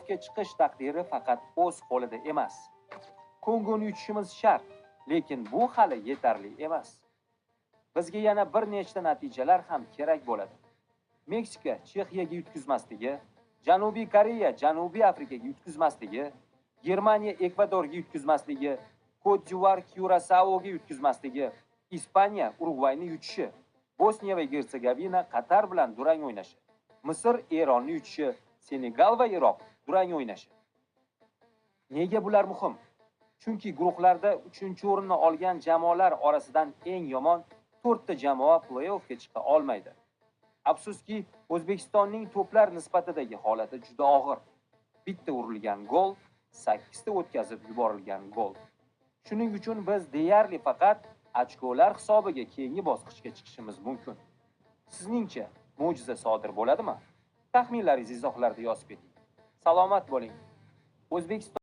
Play-offga chiqish taqdiri faqat o'z qo'lida emas. Kongoni yutishimiz shart, lekin bu hali yetarli emas. Bizga yana bir nechta natijalar ham kerak bo'ladi. Meksika Chexiyaga yutqizmasligi, Janubiy Koreya Janubiy Afrikaga yutqizmasligi, Germaniya Ekvadorga yutqizmasligi, Cote d'Ivoire Kurasaoga yutqizmasligi, Ispaniya Urugvayni yutishi, Bosniya va Gersegovina Qatar bilan durang o'ynashi, Misr Eronni yutishi, Senegal va Iroq durang o'ynashi. Nega bular muhim? Chunki guruhlarda 3-o'rinni olgan jamoalar orasidan eng yomon 4 ta jamoa play-offga chiqa olmaydi. Afsuski, O'zbekistonning to'plar nisbatidagi holati juda og'ir. Bitta urilgan gol, 8 ta o'tkazib yuborilgan gol. Shuning uchun biz deyarli faqat ochkolar hisobiga keyingi bosqichga chiqishimiz mumkin. Sizningcha mo'jiza sodir bo'ladimi? Taxminlaringizni izohlarda yozib keting. Salomat bo'ling. O'zbekiston